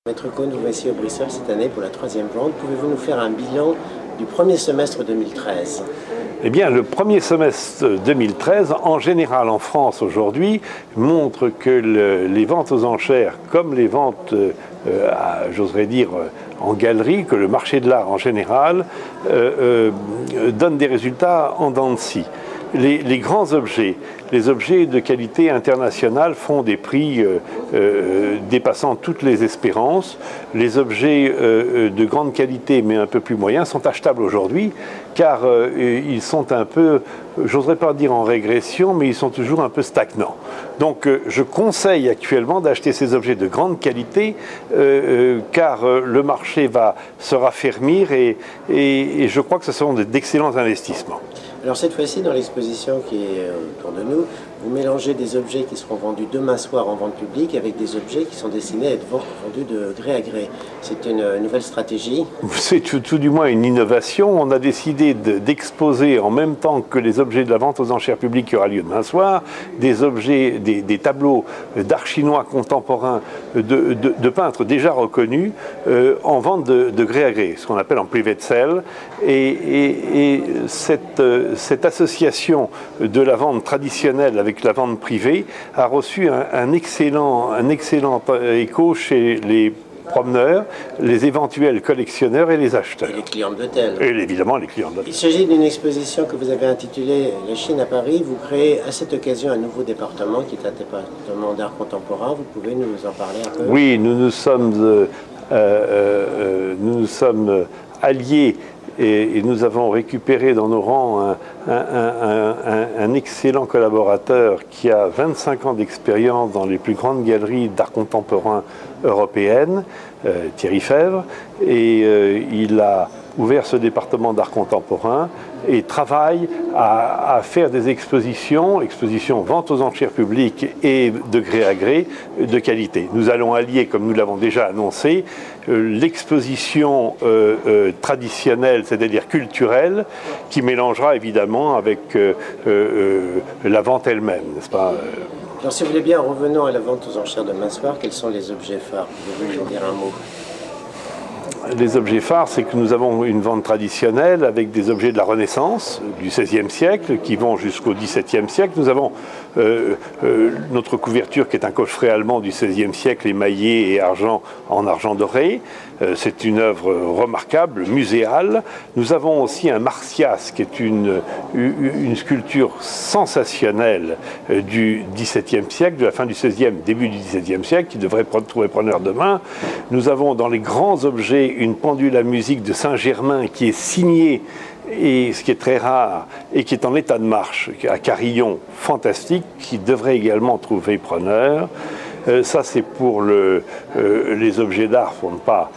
Maître Cohn, vous voici au Bristol cette année pour la 3e vente. Pouvez-vous nous faire un bilan du premier semestre 2013? Eh bien, le premier semestre 2013, en général en France aujourd'hui, montre que les ventes aux enchères, comme les ventes, j'oserais dire, en galerie, que le marché de l'art en général, donne des résultats en dents de scie. Les grands objets, les objets de qualité internationale font des prix dépassant toutes les espérances. Les objets de grande qualité mais un peu plus moyens sont achetables aujourd'hui car ils sont un peu, j'oserais pas dire en régression, mais ils sont toujours un peu stagnants. Donc je conseille actuellement d'acheter ces objets de grande qualité car le marché va se raffermir et je crois que ce sont d'excellents investissements. Alors cette fois-ci, dans l'exposition qui est autour de nous, vous mélangez des objets qui seront vendus demain soir en vente publique avec des objets qui sont destinés à être vendus de gré à gré. C'est une nouvelle stratégie? C'est tout du moins une innovation. On a décidé d'exposer en même temps que les objets de la vente aux enchères publiques qui aura lieu demain soir, des objets, des tableaux d'art chinois contemporains de peintres déjà reconnus en vente de gré à gré, ce qu'on appelle en private sale. Et cette association de la vente traditionnelle avec la vente privée a reçu un excellent écho chez les promeneurs, les éventuels collectionneurs et les acheteurs. Et les clients d'hôtel. Et évidemment les clients d'hôtel. Il s'agit d'une exposition que vous avez intitulée La Chine à Paris. Vous créez à cette occasion un nouveau département qui est un département d'art contemporain. Vous pouvez nous en parler un peu? Oui, nous nous sommes alliés et nous avons récupéré dans nos rangs un excellent collaborateur qui a 25 ans d'expérience dans les plus grandes galeries d'art contemporain européennes, Thierry Fèvre, et il a ouvert ce département d'art contemporain et travaille à faire des expositions vente aux enchères publiques et de gré à gré de qualité. Nous allons allier, comme nous l'avons déjà annoncé, l'exposition traditionnelle, c'est-à-dire culturelle, qui mélangera évidemment avec la vente elle-même, n'est-ce pas? Alors si vous voulez bien, revenons à la vente aux enchères demain soir. Quels sont les objets phares? Pouvez-vous nous en dire un mot? Les objets phares, c'est que nous avons une vente traditionnelle avec des objets de la Renaissance, du XVIe siècle, qui vont jusqu'au XVIIe siècle. Nous avons notre couverture qui est un coffret allemand du XVIe siècle, émaillé et en argent doré. C'est une œuvre remarquable, muséale. Nous avons aussi un Martias, qui est une sculpture sensationnelle du XVIIe siècle, de la fin du XVIe, début du XVIIe siècle, qui devrait trouver preneur demain. Nous avons dans les grands objets une pendule à musique de Saint-Germain qui est signée, et ce qui est très rare, et qui est en état de marche, à carillon, fantastique, qui devrait également trouver preneur. Ça, c'est pour les objets d'art, pour ne pas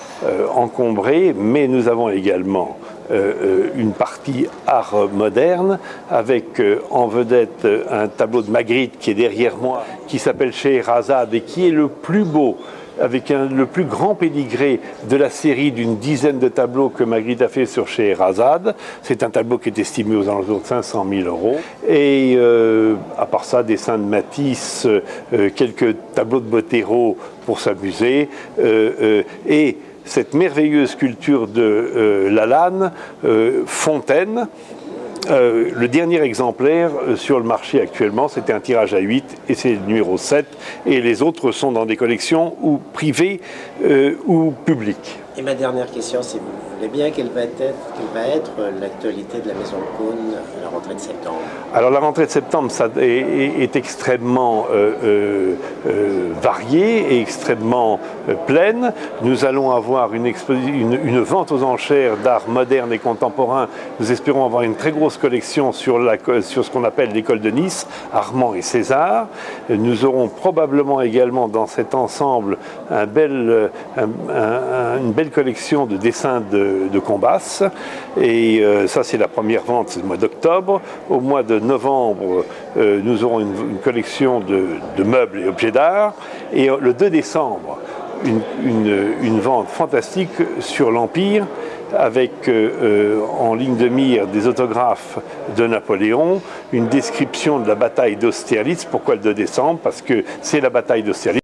encombrer, mais nous avons également une partie art moderne, avec en vedette un tableau de Magritte qui est derrière moi, qui s'appelle Scheherazade et qui est le plus beau, avec le plus grand pédigré de la série d'une dizaine de tableaux que Magritte a fait sur Scheherazade. C'est un tableau qui est estimé aux alentours de 500 000 €. Et à part ça, dessins de Matisse, quelques tableaux de Botero pour s'amuser. Et cette merveilleuse sculpture de Lalanne, Fontaine. Le dernier exemplaire sur le marché actuellement, c'était un tirage à 8 et c'est le numéro 7, et les autres sont dans des collections ou privées ou publiques. Et ma dernière question, si vous voulez bien, quelle va être l'actualité de la Maison Cohn à la rentrée de septembre? Alors la rentrée de septembre ça est extrêmement variée et extrêmement pleine. Nous allons avoir une vente aux enchères d'art moderne et contemporain. Nous espérons avoir une très grosse collection sur ce qu'on appelle l'école de Nice, Armand et César. Nous aurons probablement également dans cet ensemble une belle collection de dessins de Combas. Et ça, c'est la première vente, c'est le mois d'octobre. Au mois de novembre, nous aurons une collection de meubles et objets d'art. Et le 2 décembre, une vente fantastique sur l'Empire, avec en ligne de mire des autographes de Napoléon, une description de la bataille d'Austerlitz. Pourquoi le 2 décembre? Parce que c'est la bataille d'Austerlitz.